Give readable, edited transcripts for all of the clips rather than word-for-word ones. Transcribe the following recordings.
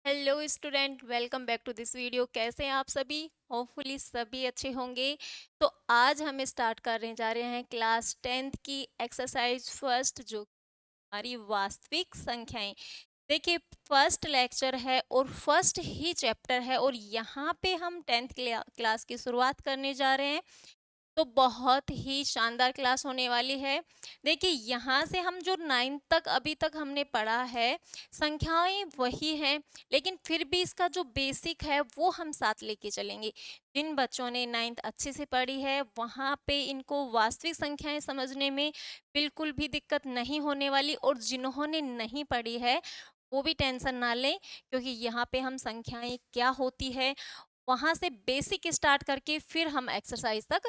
Hello student, welcome back to this video. कैसे हैं आप सभी? होपफुली सभी अच्छे होंगे। तो आज हम स्टार्ट करने जा रहे हैं क्लास 10th की एक्सरसाइज फर्स्ट, जो हमारी वास्तविक संख्याएं। देखिए, फर्स्ट लेक्चर है और फर्स्ट ही चैप्टर है और यहाँ पे हम 10th क्लास की शुरुआत करने जा रहे हैं। तो बहुत ही शानदार क्लास होने वाली है। देखिए, यहाँ से हम जो 9th तक अभी तक हमने पढ़ा है, संख्याएं वही हैं, लेकिन फिर भी इसका जो बेसिक है वो हम साथ लेके चलेंगे। जिन बच्चों ने 9th अच्छे से पढ़ी है, वहाँ पे इनको वास्तविक संख्याएं समझने में बिल्कुल भी दिक्कत नहीं होने वाली, और जिन्होंने नहीं पढ़ी है वो भी टेंशन ना लें, क्योंकि यहाँ पे हम संख्याएं क्या होती है वहां से बेसिक स्टार्ट करके फिर हम एक्सरसाइज तक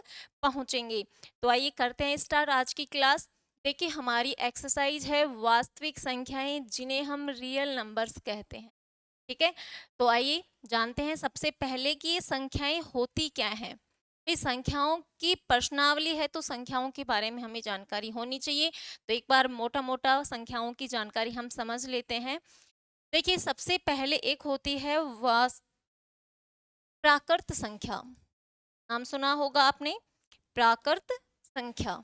पहुंचेंगे। तो आइए करते हैं स्टार्ट आज की क्लास। देखिए, हमारी एक्सरसाइज है वास्तविक संख्याएं जिन्हें हम रियल नंबर्स कहते हैं। ठीक है, तो आइए जानते हैं सबसे पहले कि ये संख्याएं होती क्या हैं। इस संख्याओं की प्रश्नावली है, तो संख्याओं के बारे में हमें जानकारी होनी चाहिए। तो एक बार मोटा मोटा संख्याओं की जानकारी हम समझ लेते हैं। देखिए, सबसे पहले एक होती है प्राकृत संख्या। नाम सुना होगा आपने, प्राकृत संख्या।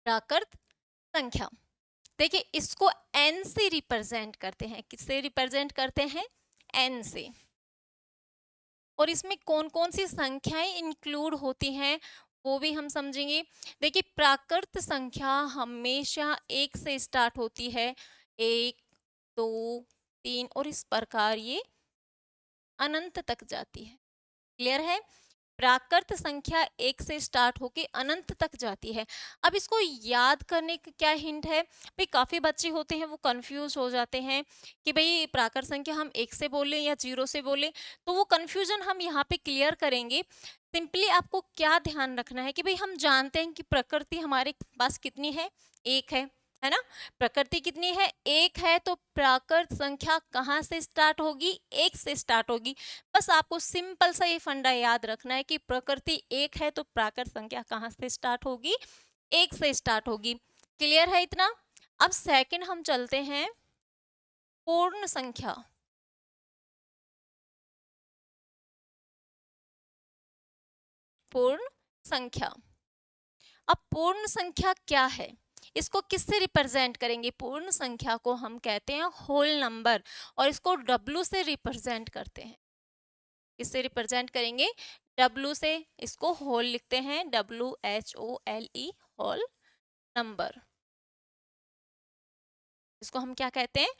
प्राकृत संख्या, देखिए इसको एन से रिप्रेजेंट करते हैं। किससे रिप्रेजेंट करते हैं? एन से। और इसमें कौन कौन सी संख्याएं इंक्लूड होती हैं वो भी हम समझेंगे। देखिए, प्राकृत संख्या हमेशा एक से स्टार्ट होती है, एक, दो, तीन, और इस प्रकार ये अनंत तक जाती है। क्लियर है? प्राकृत संख्या एक से स्टार्ट होके अनंत तक जाती है। अब इसको याद करने का क्या हिंट है? भाई, काफी बच्चे होते हैं वो कंफ्यूज हो जाते हैं कि भाई प्राकृत संख्या हम एक से बोले या जीरो से बोले। तो वो कंफ्यूजन हम यहाँ पे क्लियर करेंगे। सिंपली आपको क्या ध्यान रखना है कि भाई हम जानते हैं कि प्रकृति हमारे पास कितनी है? एक है ना? प्रकृति कितनी है? एक है। तो प्राकृत संख्या कहाँ से स्टार्ट होगी? एक से स्टार्ट होगी। बस आपको सिंपल सा ये फंडा याद रखना है कि प्रकृति एक है, तो प्राकृत संख्या कहाँ से स्टार्ट होगी? एक से स्टार्ट होगी। क्लियर है इतना? अब सेकंड हम चलते हैं पूर्ण संख्या। पूर्ण संख्या। अब पूर्ण संख्या क्या है? इसको किससे रिप्रेजेंट करेंगे? पूर्ण संख्या को हम कहते हैं होल नंबर, और इसको डब्लू से रिप्रेजेंट करते हैं। किससे रिप्रेजेंट करेंगे? डब्लू से। इसको होल लिखते हैं, WHOLE, होल नंबर। इसको हम क्या कहते हैं?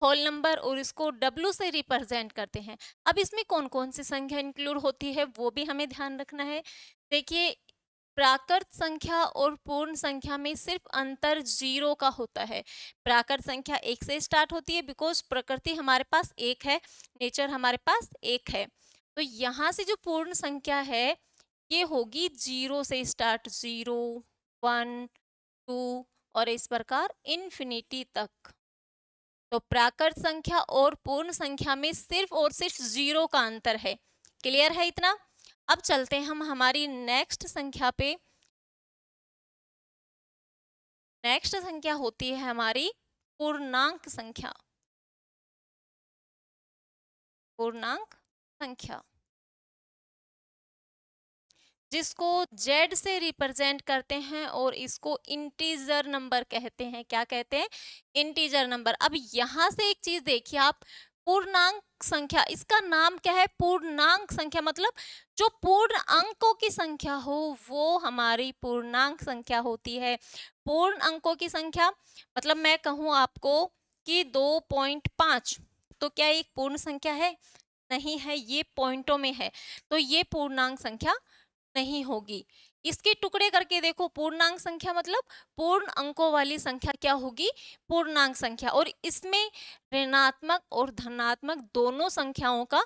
होल नंबर, और इसको डब्लू से रिप्रेजेंट करते हैं। अब इसमें कौन कौन सी संख्या इंक्लूड होती है वो भी हमें ध्यान रखना है। देखिए, प्राकृत संख्या और पूर्ण संख्या में सिर्फ अंतर जीरो का होता है। प्राकृत संख्या एक से स्टार्ट होती है, बिकॉज प्रकृति हमारे पास एक है, नेचर हमारे पास एक है। तो यहाँ से जो पूर्ण संख्या है ये होगी जीरो से स्टार्ट, जीरो, वन, टू, और इस प्रकार इन्फिनिटी तक। तो प्राकृत संख्या और पूर्ण संख्या में सिर्फ और सिर्फ जीरो का अंतर है। क्लियर है इतना? अब चलते हैं हम हमारी नेक्स्ट संख्या पे। नेक्स्ट संख्या होती है हमारी पूर्णांक संख्या। पूर्णांक संख्या, जिसको जेड से रिप्रेजेंट करते हैं, और इसको इंटीजर नंबर कहते हैं। क्या कहते हैं? Integer number. अब यहां से एक चीज देखिए आप, पूर्णांक संख्या, इसका नाम क्या है? पूर्णांक संख्या। मतलब जो पूर्ण अंकों की संख्या हो वो हमारी पूर्णांक संख्या होती है। पूर्ण अंकों की संख्या मतलब मैं कहूं आपको कि 2.5, तो क्या एक पूर्ण संख्या है? नहीं है, ये पॉइंटों में है, तो ये पूर्णांक संख्या नहीं होगी। इसके टुकड़े करके देखो, पूर्णांक संख्या मतलब पूर्ण अंकों वाली संख्या क्या होगी? पूर्णांक संख्या। और इसमें ऋणात्मक और धनात्मक दोनों संख्याओं का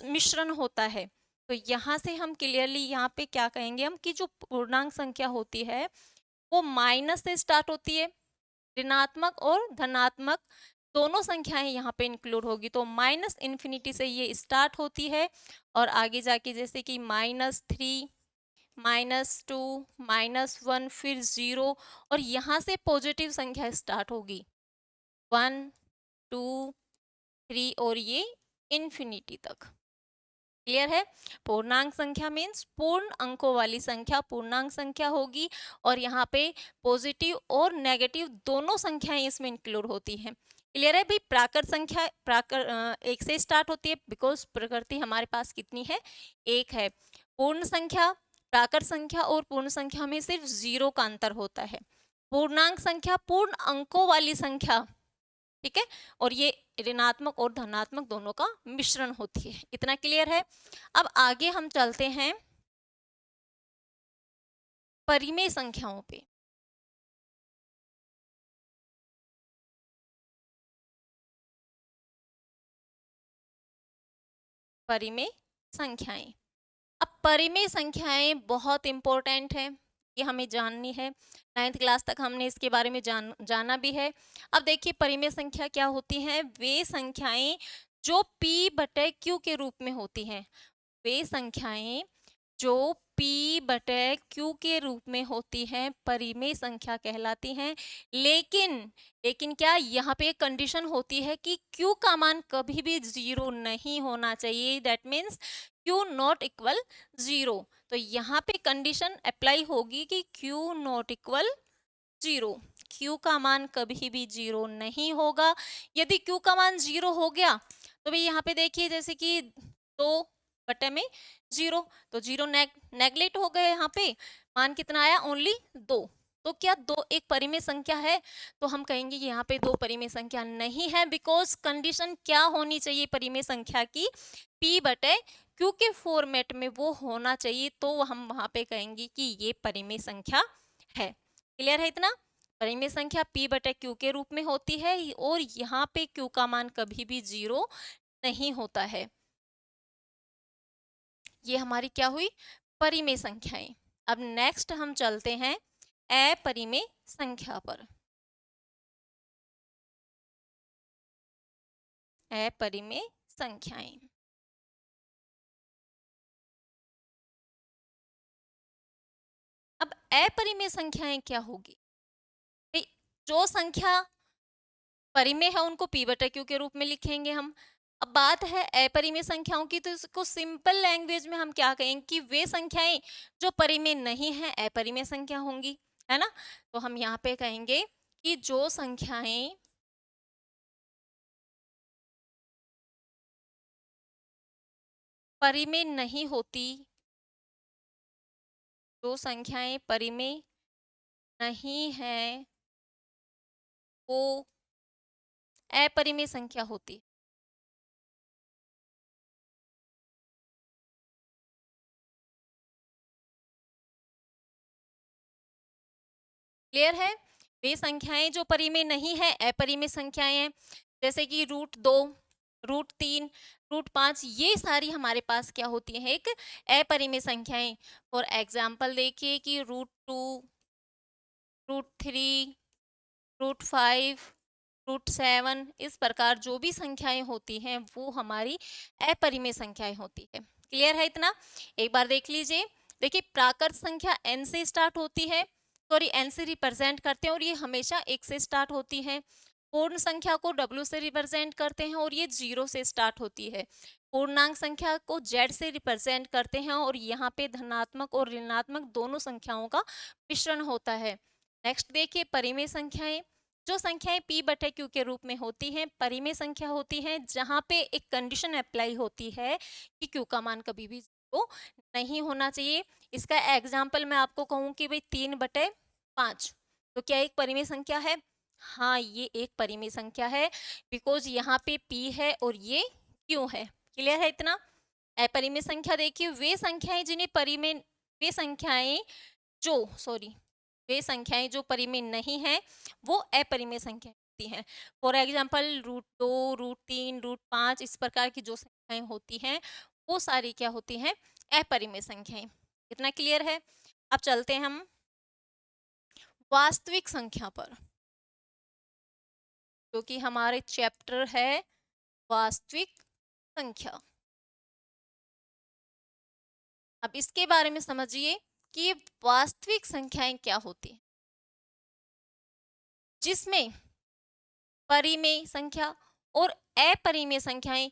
मिश्रण होता है। तो यहाँ से हम क्लियरली यहाँ पे क्या कहेंगे हम, कि जो पूर्णांक संख्या होती है वो माइनस से स्टार्ट होती है। ऋणात्मक और धनात्मक दोनों संख्याएं यहाँ पे इंक्लूड होगी। तो माइनस इन्फिनिटी से ये स्टार्ट होती है, और आगे जाके जैसे कि -3, -2 -1 फिर 0 और यहाँ से पॉजिटिव संख्या स्टार्ट होगी 1 2 3 और ये इन्फिनिटी तक। क्लियर है? पूर्णांक संख्या मीन्स पूर्ण अंकों वाली संख्या पूर्णांक संख्या होगी और यहाँ पे पॉजिटिव और नेगेटिव दोनों संख्याएं इसमें इंक्लूड होती हैं। क्लियर है भाई? प्राकृत संख्या एक से स्टार्ट होती है बिकॉज प्रकृति हमारे पास कितनी है? एक है। पूर्ण संख्या, प्राकृत संख्या और पूर्ण संख्या में सिर्फ 0 का अंतर होता है। पूर्णांक संख्या पूर्ण अंकों वाली संख्या, ठीक है, और ये ऋणात्मक और धनात्मक दोनों का मिश्रण होती है। इतना क्लियर है? अब आगे हम चलते हैं परिमेय संख्याओं पे। परिमेय संख्याएं, अब परिमेय संख्याएं बहुत इंपॉर्टेंट है, ये हमें जाननी है। 9th क्लास तक हमने इसके बारे में जाना भी है। अब देखिए परिमेय संख्या क्या होती है? वे संख्याएं जो p बटे q के रूप में होती हैं। वे संख्याएं जो p बटे q के रूप में होती हैं परिमेय संख्या कहलाती हैं। लेकिन क्या यहाँ पे एक कंडीशन होती है कि q का मान कभी भी 0 नहीं होना चाहिए। That means q not equal 0। तो यहाँ पे कंडीशन अप्लाई होगी कि q नॉट इक्वल 0। q का मान कभी भी 0 नहीं होगा। यदि q का मान 0 हो गया तो भाई यहाँ पे देखिए जैसे कि 2 बटे में 0, तो 0 नेगलेक्ट हो गए। यहाँ पे मान कितना आया? ओनली 2। तो क्या 2 एक परिमेय संख्या है? तो हम कहेंगे कि यहाँ पे 2 परिमेय संख्या नहीं है बिकॉज कंडीशन क्या होनी चाहिए परिमेय संख्या की? p बटे q के फॉर्मेट में वो होना चाहिए, तो हम वहां पे कहेंगे कि ये परिमेय संख्या है। क्लियर है इतना? परिमेय संख्या p बटे q के रूप में होती है और यहाँ पे q का मान कभी भी 0 नहीं होता है। ये हमारी क्या हुई? परिमेय संख्याएं। अब नेक्स्ट हम चलते हैं अपरिमेय संख्या पर। अपरिमेय संख्याएं, अब अपरिमेय संख्याएं क्या होगी? जो संख्या परिमेय है उनको p बटा q के रूप में लिखेंगे हम। अब बात है अपरिमेय संख्याओं की, तो इसको सिंपल लैंग्वेज में हम क्या कहेंगे कि वे संख्याएं जो परिमेय नहीं है अपरिमेय संख्या होंगी, है ना? तो हम यहाँ पे कहेंगे कि जो संख्याएं परिमेय नहीं होती, जो संख्याएं परिमेय नहीं है वो अपरिमेय संख्या होती। क्लियर है? वे संख्याएं जो परिमेय नहीं है अपरिमेय संख्याएं हैं, जैसे कि √2, √3, √5, ये सारी हमारे पास क्या होती है? एक अपरिमेय संख्याएं। फॉर एग्जाम्पल देखिए कि √2, √3, √5, √7, इस प्रकार जो भी संख्याएं होती हैं वो हमारी अपरिमेय संख्याएं होती है। क्लियर है इतना? एक बार देख लीजिए। देखिए प्राकृत संख्या n से स्टार्ट होती है, सॉरी n से रिप्रेजेंट करते हैं और ये हमेशा 1 से स्टार्ट होती है। पूर्ण संख्या को w से रिप्रेजेंट करते हैं और ये 0 से स्टार्ट होती है। पूर्णांक संख्या को z से रिप्रेजेंट करते हैं और यहाँ पे धनात्मक और ऋणात्मक दोनों संख्याओं का मिश्रण होता है। नेक्स्ट देखिए परिमेय संख्याएं, जो संख्याएं p बटे q के रूप में होती हैं परिमेय संख्या होती हैं जहां पे एक कंडीशन अप्लाई होती है कि q का मान कभी भी 0 नहीं होना चाहिए। इसका एग्जाम्पल मैं आपको कहूं कि भाई 3/5, तो क्या एक परिमेय संख्या है? हाँ, ये एक परिमेय संख्या है बिकॉज यहाँ पे p है और ये q है। क्लियर है इतना? अपरिमेय संख्या देखिए वे संख्याएं जिन्हें परिमेय, वे संख्याएं जो सॉरी वे संख्याएं जो परिमेय नहीं है वो अपरिमेय संख्या होती हैं। फॉर एग्जाम्पल √2, √3, √5, इस प्रकार की जो संख्याएं होती हैं वो सारी क्या होती हैं? अपरिमेय संख्याएं। इतना क्लियर है? अब चलते हैं हम वास्तविक संख्या पर, जो कि हमारे चैप्टर है वास्तविक संख्या। अब इसके बारे में समझिए कि वास्तविक संख्याएं क्या होती हैं, जिसमें परिमेय संख्या और अपरिमेय संख्याएं,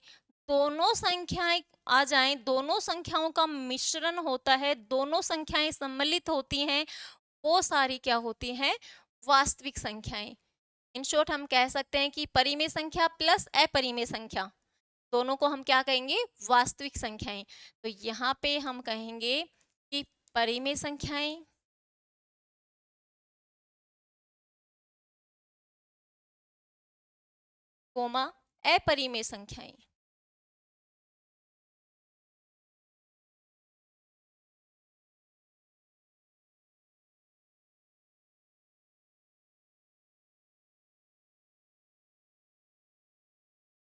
दोनों संख्याएं आ जाएं, दोनों संख्याओं का मिश्रण होता है, दोनों संख्याएं सम्मिलित होती हैं, वो सारी क्या होती हैं, वास्तविक संख्याएं। इन शॉर्ट हम कह सकते हैं कि परिमेय संख्या प्लस अपरिमेय संख्या, दोनों को हम क्या कहेंगे, वास्तविक संख्याएं। तो यहाँ पे हम कहेंगे कि परिमेय संख्याएं कोमा अपरिमेय संख्याएं।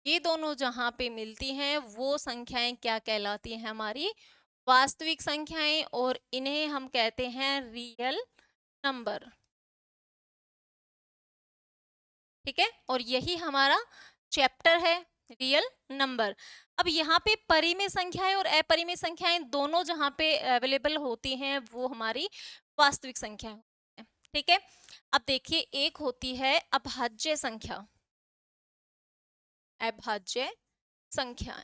ये दोनों जहां पे मिलती हैं वो संख्याएं क्या कहलाती हैं, हमारी वास्तविक संख्याएं, और इन्हें हम कहते हैं रियल नंबर। ठीक है, और यही हमारा चैप्टर है, रियल नंबर। अब यहाँ पे परिमेय संख्याएं और अपरिमेय संख्याएं दोनों जहां पे अवेलेबल होती हैं वो हमारी वास्तविक संख्या है। ठीक है, अब देखिए एक होती है अभाज्य संख्या, अभाज्य संख्या।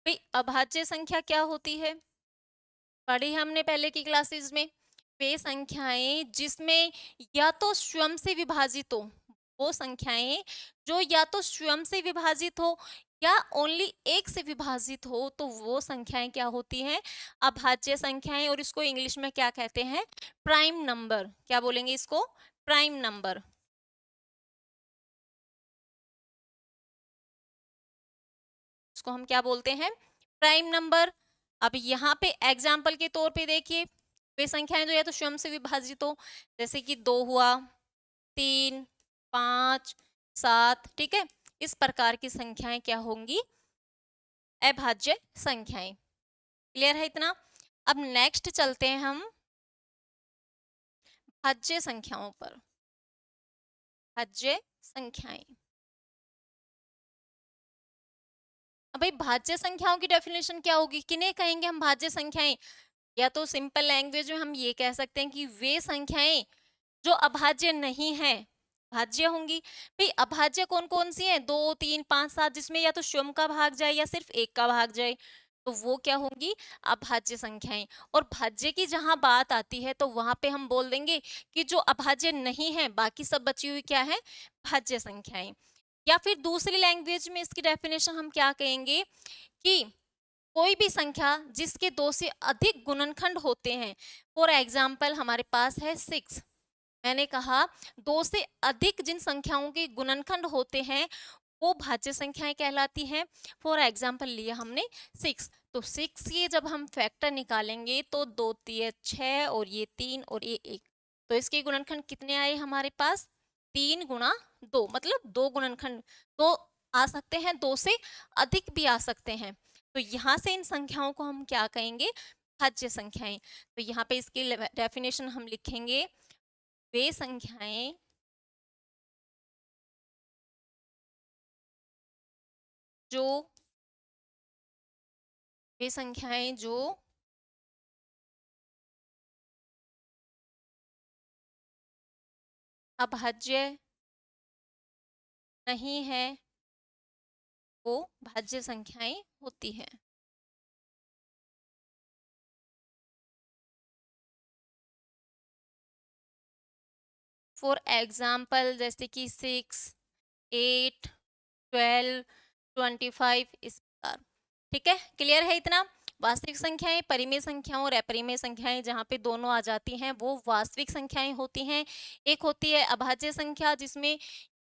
भाई अभाज्य संख्या क्या होती है, पढ़ी हमने पहले की क्लासेस में, वे संख्याएं जिसमें या तो स्वयं से विभाजित हो, वो संख्याएं जो या तो स्वयं से विभाजित हो या ओनली एक से विभाजित हो, तो वो संख्याएं क्या होती हैं, अभाज्य संख्याएं। और इसको इंग्लिश में क्या कहते हैं, प्राइम नंबर। क्या बोलेंगे इसको, प्राइम नंबर। इसको हम क्या बोलते हैं, प्राइम नंबर। अब यहाँ पे एग्जाम्पल के तौर पे देखिए, वे संख्याएं जो या तो स्वयं से विभाजित हो, जैसे कि 2 हुआ, 3, 5, 7, ठीक है, इस प्रकार की संख्याएं क्या होंगी, अभाज्य संख्याएं। क्लियर है इतना। अब नेक्स्ट चलते हैं हम भाज्य संख्याओं पर। भाज्य संख्याएं, अब भाई भाज्य संख्याओं की डेफिनेशन क्या होगी, किन्हें कहेंगे हम भाज्य संख्याएं। या तो सिंपल लैंग्वेज में हम ये कह सकते हैं कि वे संख्याएं जो अभाज्य नहीं है, भाज्य होंगी। भाई अभाज्य कौन कौन सी है, 2, 3, 5, 7, जिसमें या तो स्वयं का भाग जाए या सिर्फ एक का भाग जाए, तो वो क्या होंगी, अभाज्य संख्याएं। और भाज्य की जहां बात आती है तो वहां पे हम बोल देंगे कि जो अभाज्य नहीं है, बाकी सब बची हुई क्या है, भाज्य संख्याएं। या फिर दूसरी लैंग्वेज में इसकी डेफिनेशन हम क्या कहेंगे कि कोई भी संख्या जिसके 2 से अधिक गुणनखंड होते हैं, फॉर एग्जाम्पल हमारे पास है 6। मैंने कहा 2 से अधिक जिन संख्याओं के गुणनखंड होते हैं वो भाज्य संख्याएं कहलाती हैं। फॉर एग्जाम्पल लिया हमने 6, तो 6 के जब हम फैक्टर निकालेंगे तो 2 3 6 और ये 3 और ये 1, तो इसके गुणनखंड कितने आए हमारे पास, 3 गुणा 2, मतलब 2 गुणनखंड। तो आ सकते हैं, 2 से अधिक भी आ सकते हैं। तो यहाँ से इन संख्याओं को हम क्या कहेंगे, भाज्य संख्याएं। तो यहाँ पे इसकी डेफिनेशन हम लिखेंगे, वे संख्याएं जो वे संख्याएं जो अभाज्य नहीं है वो भाज्य संख्याएं होती हैं। फॉर एग्जाम्पल जैसे कि 6, 8, 12, 25, इस प्रकार। ठीक है, क्लियर है इतना। वास्तविक संख्याएं, परिमेय संख्याओं और अपरिमेय संख्याएं जहां पे दोनों आ जाती हैं वो वास्तविक संख्याएं होती हैं। एक होती है अभाज्य संख्या जिसमें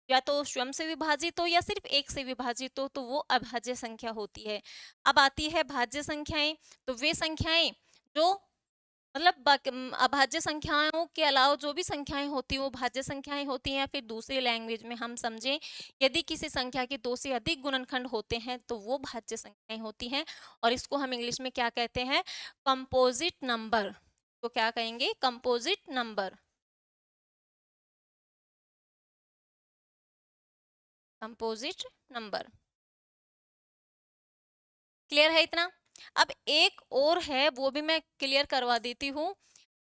या तो स्वयं से विभाजित हो या सिर्फ एक से विभाजित हो, तो वो अभाज्य संख्या होती है। अब आती है भाज्य संख्याएं, तो वे संख्याएं जो मतलब अभाज्य संख्याओं के अलावा जो भी संख्याएं होती हैं वो भाज्य संख्याएं होती हैं। फिर दूसरी लैंग्वेज में हम समझें, यदि किसी संख्या के 2 से अधिक गुणनखंड होते हैं तो वो भाज्य संख्याएं होती हैं। और इसको हम इंग्लिश में क्या कहते हैं, कंपोजिट नंबर। तो क्या कहेंगे, composite number, composite number. Clear है इतना। अब एक और है, वो भी मैं क्लियर करवा देती हूँ।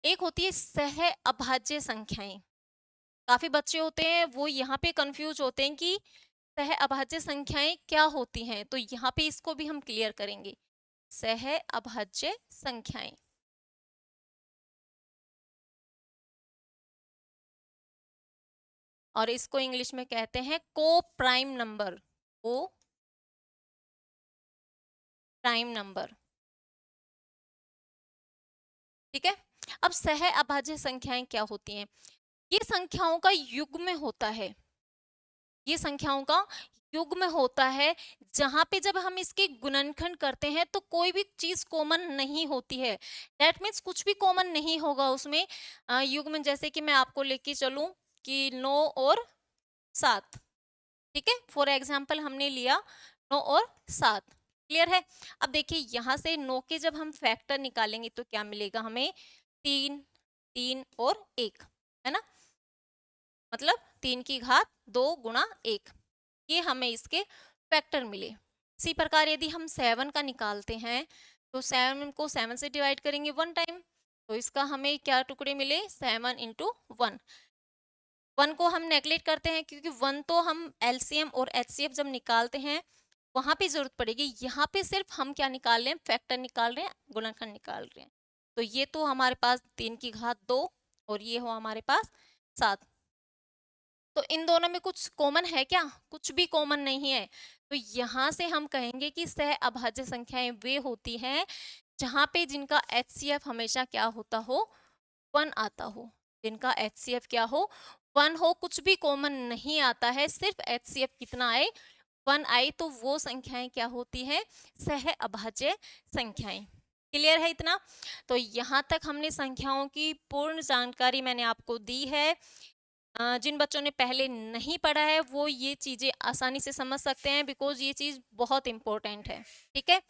एक होती है सह अभाज्य संख्याएं। काफी बच्चे होते हैं वो यहाँ पे कंफ्यूज होते हैं कि सह अभाज्य संख्याएं क्या होती हैं, तो यहाँ पे इसको भी हम क्लियर करेंगे। सह अभाज्य संख्याएं, और इसको इंग्लिश में कहते हैं को प्राइम नंबर। को प्राइम नंबर, ठीक है। अब सह अभाज्य संख्याएं क्या होती हैं? ये संख्याओं का युग्म होता है। ये संख्याओं का युग्म होता है, जहां पे जब हम इसके गुणनखंड करते हैं तो कोई भी चीज कॉमन नहीं होती है। दैट मीन्स कुछ भी कॉमन नहीं होगा उसमें। युग्म जैसे कि मैं आपको लेके चलूं कि 9 और 7, ठीक है। फॉर एग्जाम्पल हमने लिया 9 और 7, क्लियर है। अब देखिए यहाँ से 9 के जब हम फैक्टर निकालेंगे तो क्या मिलेगा हमें? 3, 3 और 1, है ना। मतलब 3 की घात 2 गुणा 1, ये हमें इसके फैक्टर मिले। इसी प्रकार यदि हम 7 का निकालते हैं तो 7 को 7 से डिवाइड करेंगे 1 टाइम, तो इसका हमें क्या टुकड़े मिले? 7 इंटू 1। 1 को हम नेगलेक्ट करते हैं क्योंकि 1 तो हम एलसीएम और एचसीएफ जब निकालते हैं वहां पे जरूरत पड़ेगी। यहाँ पे सिर्फ हम क्या निकाल रहे हैं? फैक्टर निकाल रहे हैं, गुणनखंड निकाल रहे हैं। तो ये तो हमारे पास 3 की घात 2 और ये हो हमारे पास 7। तो इन दोनों में कुछ कॉमन है क्या? कुछ भी कॉमन नहीं है। तो यहाँ से हम कहेंगे कि सह अभाज्य संख्याएं वे होती हैं जहां पे जिनका एचसीएफ हमेशा क्या होता हो? 1 आता हो। जिनका एचसीएफ क्या हो? 1 हो। कुछ भी कॉमन नहीं आता है, सिर्फ एचसीएफ कितना आए? 1 आई, तो वो संख्याएं क्या होती हैं? सह अभाज्य संख्याएं। क्लियर है इतना? तो यहाँ तक हमने संख्याओं की पूर्ण जानकारी मैंने आपको दी है। जिन बच्चों ने पहले नहीं पढ़ा है वो ये चीजें आसानी से समझ सकते हैं, बिकॉज ये चीज बहुत इंपॉर्टेंट है, ठीक है।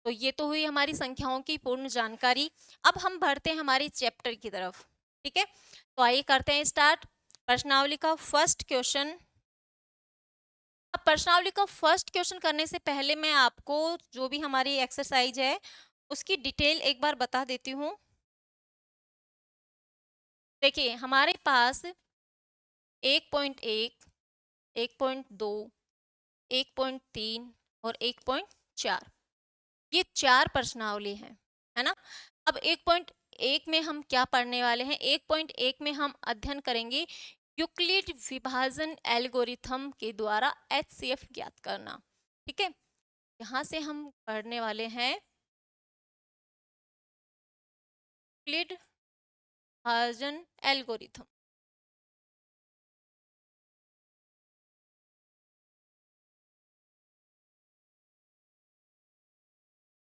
तो ये तो हुई हमारी संख्याओं की पूर्ण जानकारी। अब हम बढ़ते हैं हमारे चैप्टर की तरफ, ठीक है। तो आइए करते हैं स्टार्ट प्रश्नावली का फर्स्ट क्वेश्चन। अब प्रश्नावली का फर्स्ट क्वेश्चन करने से पहले मैं आपको जो भी हमारी एक्सरसाइज है उसकी डिटेल एक बार बता देती हूँ। देखिए हमारे पास 1.1, 1.2, 1.3 और 1.4, ये 4 प्रश्नावली है ना। अब 1.1 में हम क्या पढ़ने वाले हैं? 1.1 में हम अध्ययन करेंगे यूक्लिड विभाजन एल्गोरिथम के द्वारा एचसीएफ ज्ञात करना, ठीक है। यहाँ से हम पढ़ने वाले हैं यूक्लिड विभाजन एल्गोरिथम।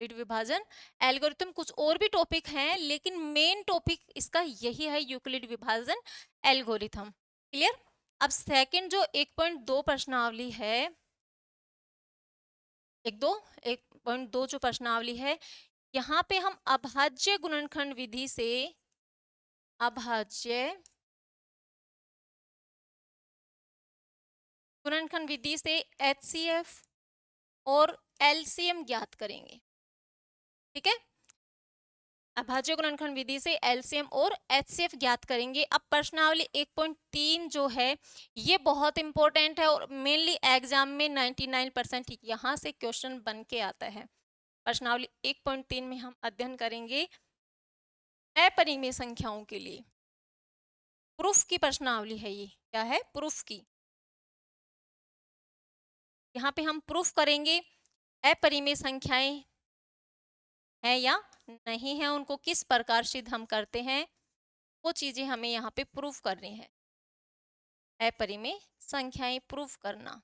यूक्लिड विभाजन एल्गोरिथम, कुछ और भी टॉपिक हैं लेकिन मेन टॉपिक इसका यही है, यूक्लिड विभाजन एल्गोरिथम। क्लियर? अब सेकंड जो 1.2 प्रश्नावली है, 1.2 जो प्रश्नावली है, यहाँ पे हम अभाज्य गुणनखंड विधि से अभाज्य गुणनखंड विधि से एचसीएफ और एलसीएम ज्ञात करेंगे, ठीक है। अभाज्य गुणनखंड विधि से एलसीएम और एचसीएफ ज्ञात करेंगे। अब प्रश्नावली 1.3 जो है ये बहुत इंपॉर्टेंट है और मेनली एग्जाम में 99% यहाँ से क्वेश्चन बन के आता है। प्रश्नावली 1.3 में हम अध्ययन करेंगे अपरिमेय संख्याओं के लिए प्रूफ की प्रश्नावली है। ये क्या है? प्रूफ की। यहाँ पे हम प्रूफ करेंगे अपरिमेय संख्याएं है या नहीं है, उनको किस प्रकार सिद्ध हम करते हैं, वो चीजें हमें यहाँ पे प्रूफ करनी है। अपरिमेय संख्याएं प्रूफ करना।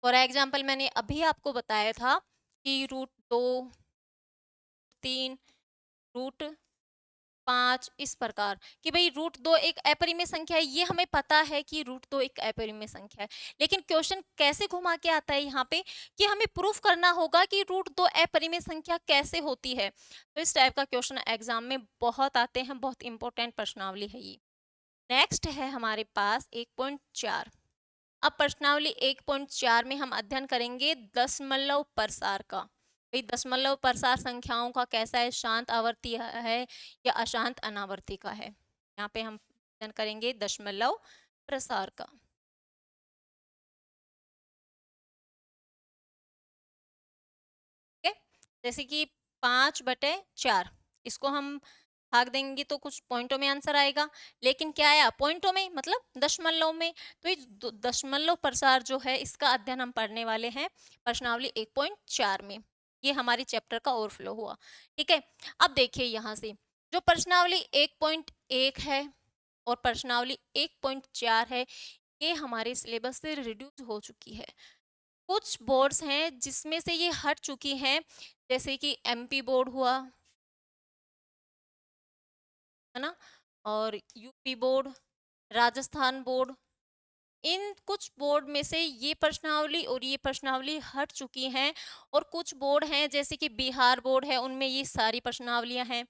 फॉर एग्जाम्पल मैंने अभी आपको बताया था कि √2, 3, √5 इस प्रकार कि भाई √2 एक अपरिमेय संख्या है, ये हमें पता है कि √2 एक अपरिमेय संख्या है। लेकिन क्वेश्चन कैसे घुमा के आता है यहाँ पे कि हमें प्रूफ करना होगा कि √2 अपरिमेय संख्या कैसे होती है। तो इस टाइप का क्वेश्चन एग्जाम में बहुत आते हैं, बहुत इंपॉर्टेंट प्रश्नावली है ये। नेक्स्ट है हमारे पास 1.4। अब प्रश्नावली 1.4 में हम अध्ययन करेंगे दशमलव प्रसार का। भाई दशमलव प्रसार संख्याओं का कैसा है, शांत आवर्ती है या अशांत अनावर्ती का है। यहाँ पे हम करेंगे दशमलव प्रसार का। ठीक है, जैसे कि 5/4 इसको हम भाग देंगे तो कुछ पॉइंटों में आंसर आएगा, लेकिन क्या आया पॉइंटों में, मतलब दशमलव में। तो ये दशमलव प्रसार जो है इसका अध्ययन हम पढ़ने वाले हैं प्रश्नावली 1.4 में। ये हमारी चैप्टर का ओवरफ्लो हुआ। ठीक है, अब देखिए यहाँ से जो प्रश्नावली 1.1 है और प्रश्नावली 1.4 है, ये हमारे सिलेबस से रिड्यूस हो चुकी है। कुछ बोर्ड्स हैं जिसमें से ये हट चुकी हैं, जैसे कि एमपी बोर्ड हुआ, है ना, और यूपी बोर्ड, राजस्थान बोर्ड। इन कुछ बोर्ड में से ये प्रश्नावली और ये प्रश्नावली हट चुकी हैं, और कुछ बोर्ड हैं जैसे कि बिहार बोर्ड है, उनमें ये सारी प्रश्नावलियां हैं।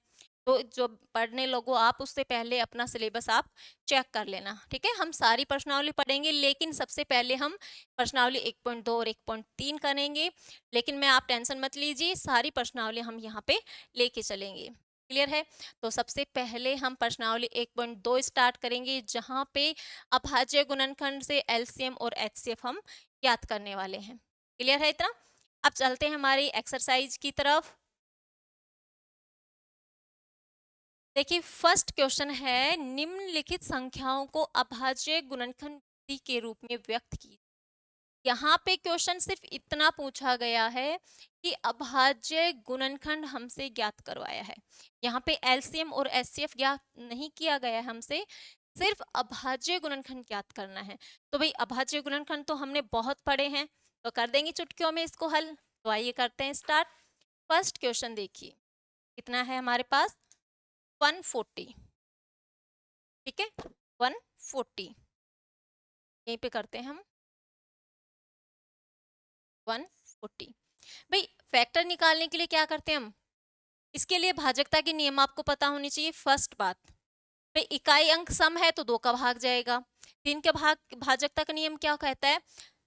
तो जो पढ़ने लोगो आप उससे पहले अपना सिलेबस आप चेक कर लेना। ठीक है, हम सारी प्रश्नावली पढ़ेंगे, लेकिन सबसे पहले हम प्रश्नावली 1.2 और 1.3 करेंगे। लेकिन मैं आप टेंशन मत लीजिए, सारी प्रश्नावली हम यहाँ पे लेके चलेंगे। क्लियर है? तो सबसे पहले हम प्रश्नावली 1.2 स्टार्ट करेंगे, जहां पे अभाज्य गुणनखंड से एलसीएम और एचसीएफ हम ज्ञात करने वाले हैं। क्लियर है इतना? अब चलते हैं हमारी एक्सरसाइज की तरफ। देखिए फर्स्ट क्वेश्चन है, निम्नलिखित संख्याओं को अभाज्य गुणनखंड विधि के रूप में व्यक्त कीजिए। यहाँ पे क्वेश्चन सिर्फ इतना पूछा गया है कि अभाज्य गुणनखंड हमसे ज्ञात करवाया है। यहाँ पे एलसीएम और एचसीएफ ज्ञात नहीं किया गया है हमसे, सिर्फ अभाज्य गुणनखंड ज्ञात करना है। तो भाई अभाज्य गुणनखंड तो हमने बहुत पढ़े हैं, तो कर देंगे चुटकियों में इसको हल। तो आइए करते हैं स्टार्ट। फर्स्ट क्वेश्चन देखिए, कितना है हमारे पास, 140। ठीक है, 140 यहीं पे करते हैं हम 140। भाई फैक्टर निकालने के लिए क्या करते हैं हम, इसके लिए भाजकता के नियम आपको पता होनी चाहिए। फर्स्ट बात, भाई इकाई अंक सम है तो 2 का भाग जाएगा। 3 के भाग भाजकता का नियम क्या कहता है,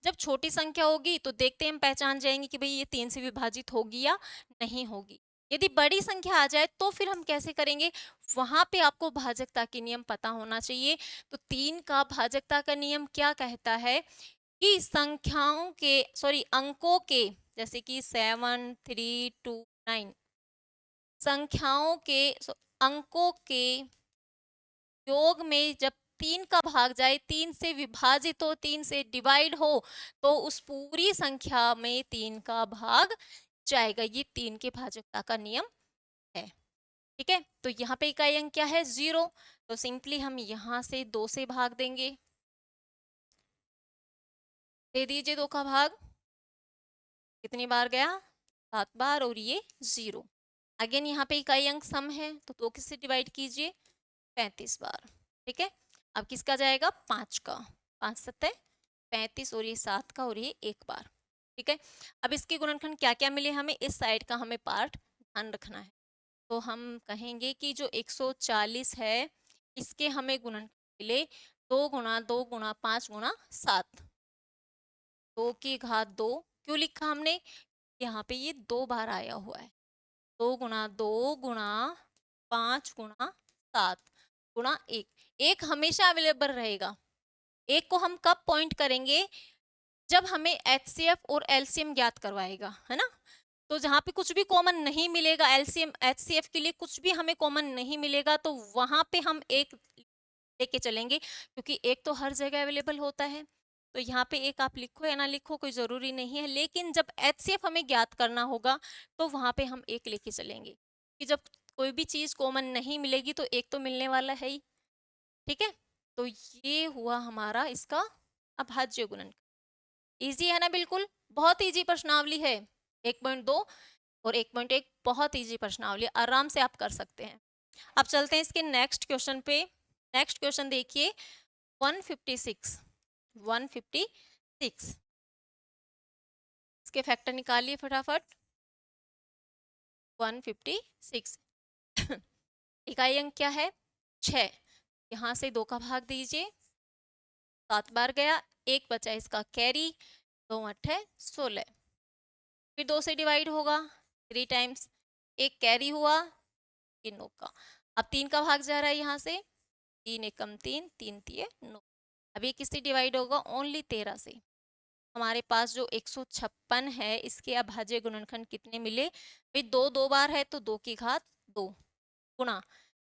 जब छोटी संख्या होगी तो देखते हैं हम पहचान जाएंगे कि भाई ये 3 से विभाजित होगी या नहीं होगी। यदि बड़ी संख्या आ जाए तो फिर हम कैसे करेंगे, वहां पे आपको भाजकता के नियम पता होना चाहिए। तो 3 का भाजकता का नियम क्या कहता है कि संख्याओं के सॉरी अंकों के, जैसे कि 7 3 2 9, संख्याओं के अंकों के योग में जब 3 का भाग जाए, 3 से विभाजित हो, 3 से डिवाइड हो, तो उस पूरी संख्या में 3 का भाग जाएगा। ये 3 के भाजकता का नियम है। ठीक है, तो यहाँ पे इकाई अंक क्या है, 0। तो सिंपली हम यहाँ से 2 से भाग देंगे, दे दीजिए 2 का भाग। कितनी बार गया, 7 बार, और ये 0। अगेन यहाँ पे इकाई अंक सम है, तो 2 किससे डिवाइड कीजिए, 35 बार। ठीक है, अब किसका जाएगा, 5 का, 5 सत्ते 35, और ये 7 का, और ये 1 बार। ठीक है, अब इसके गुणनखंड क्या क्या मिले हमें, इस साइड का हमें पार्ट ध्यान रखना है। तो हम कहेंगे कि जो 140 है, इसके हमें गुणनखंड मिले 2 गुणा 2 गुणा 5 गुणा 7, 2 की घात 2। क्यों लिखा हमने, यहाँ पे ये 2 बार आया हुआ है। 2 गुणा 2 गुणा 5 गुणा 7 गुणा 1। 1 हमेशा अवेलेबल रहेगा। 1 को हम कब पॉइंट करेंगे, जब हमें एचसीएफ और एलसीएम ज्ञात करवाएगा, है ना। तो जहां पे कुछ भी कॉमन नहीं मिलेगा, एलसीएम एचसीएफ के लिए कुछ भी हमें कॉमन नहीं मिलेगा, तो वहां पे हम 1 लेके चलेंगे, क्योंकि 1 तो हर जगह अवेलेबल होता है। तो यहाँ पे 1 आप लिखो या ना लिखो कोई जरूरी नहीं है, लेकिन जब एचसीएफ हमें ज्ञात करना होगा तो वहां पे हम 1 लेके चलेंगे, कि जब कोई भी चीज कॉमन नहीं मिलेगी तो 1 तो मिलने वाला है ही। ठीक है, तो ये हुआ हमारा इसका अभाज्य गुणन। इजी है ना, बिल्कुल बहुत इजी प्रश्नावली है। 1.2 और 1.1 बहुत इजी प्रश्नावली, आराम से आप कर सकते हैं। अब चलते हैं इसके नेक्स्ट क्वेश्चन पे। नेक्स्ट क्वेश्चन देखिए, 156 156, इसके फैक्टर निकालिए फटाफट। 156 इकाई अंक क्या है, 6। यहाँ से 2 का भाग दीजिए, 7 बार गया, 1 बचा इसका कैरी, 2 8 16, फिर 2 से डिवाइड होगा, 3 टाइम्स, एक कैरी हुआ तीनों का। अब 3 का भाग जा रहा है यहाँ से, 3 एकम 3, 3 तिये 9। अब ये किससे डिवाइड होगा? ओनली 13 से। हमारे पास जो 156 है इसके अभाज्य गुणनखंड कितने मिले भाई? 2 2 बार है तो 2 की घात 2 गुणा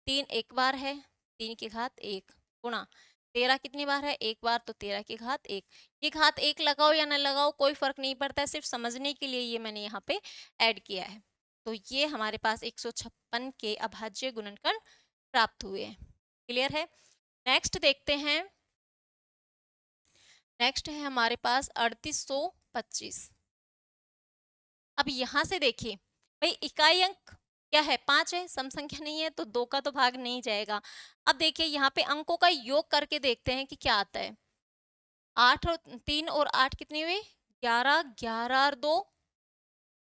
3 एक बार है 3 की घात 1 गुणा 13 कितनी बार है? एक बार, तो 13 की घात 1। ये घात 1 लगाओ या ना लगाओ कोई फर्क नहीं पड़ता है, सिर्फ समझने के लिए ये मैंने यहाँ पे ऐड किया है। तो ये हमारे पास 156 के अभाज्य गुणनखंड प्राप्त हुए हैं। क्लियर है? नेक्स्ट देखते हैं। नेक्स्ट है हमारे पास 3825। अब यहां से देखिए भाई, इकाई अंक क्या है? 5 है, सम संख्या नहीं है तो 2 का तो भाग नहीं जाएगा। अब देखिए यहाँ पे अंकों का योग करके देखते हैं कि क्या आता है। 8 और 3 और 8 कितनी हुई? 11, 11 और 2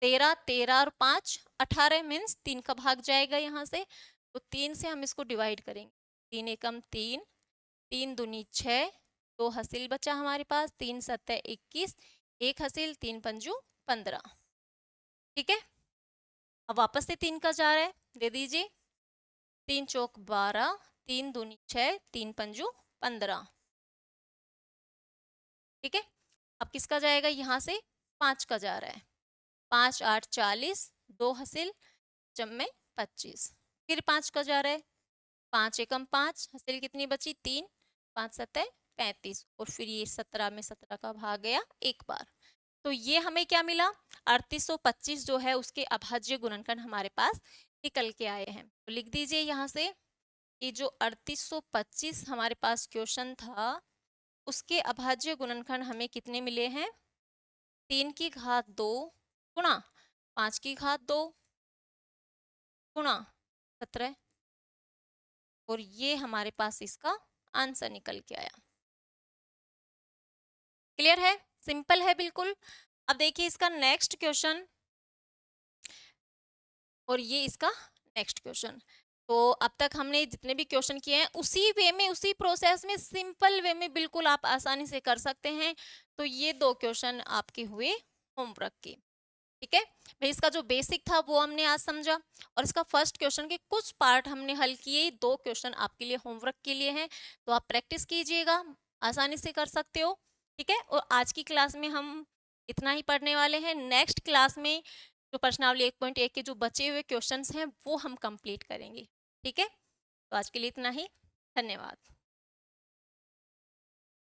13, 13 और 5 18, मीन्स 3 का भाग जाएगा यहाँ से। तो 3 से हम इसको डिवाइड करेंगे। 3 एकम 3, 3 दूनी 6, 2 हासिल बचा हमारे पास, 3 सत्ते 21, 1 हासिल, 3 पंजू 15। ठीक है, अब वापस से 3 का जा रहा है, दे दीजिए। 3 चौक 12, 3 दूनी 6, 3 पंजू 15। ठीक है, अब किसका जाएगा? यहाँ से 5 का जा रहा है। 5 8 40, 2 हासिल जब में 25। फिर 5 का जा रहा है। 5 एकम 5, हासिल कितनी बची? 3, 5 सत्ते 35, और फिर ये 17 में 17 का भाग गया एक बार। तो ये हमें क्या मिला? 3825 जो है उसके अभाज्य गुणनखंड हमारे पास निकल के आए हैं। तो लिख दीजिए यहाँ से, ये जो 3825 हमारे पास क्वेश्चन था उसके अभाज्य गुणनखंड हमें कितने मिले हैं? 3 की घात 2 गुणा 5 की घात 2 गुणा 17, और ये हमारे पास इसका आंसर निकल के आया। क्लियर है? सिंपल है बिल्कुल। अब देखिए इसका नेक्स्ट क्वेश्चन, और ये इसका नेक्स्ट क्वेश्चन। तो अब तक हमने जितने भी क्वेश्चन किए हैं उसी वे में, उसी प्रोसेस में, सिंपल वे में बिल्कुल आप आसानी से कर सकते हैं। तो ये 2 क्वेश्चन आपके हुए होमवर्क के। ठीक है भाई, इसका जो बेसिक था वो हमने आज समझा, और इसका फर्स्ट क्वेश्चन के कुछ पार्ट हमने हल किए। 2 क्वेश्चन आपके लिए होमवर्क के लिए हैं, तो आप प्रैक्टिस कीजिएगा, आसानी से कर सकते हो। ठीक है, और आज की क्लास में हम इतना ही पढ़ने वाले हैं। नेक्स्ट क्लास में जो प्रश्नावली 1.1 के जो बचे हुए क्वेश्चंस हैं वो हम कंप्लीट करेंगे। ठीक है, तो आज के लिए इतना ही। धन्यवाद।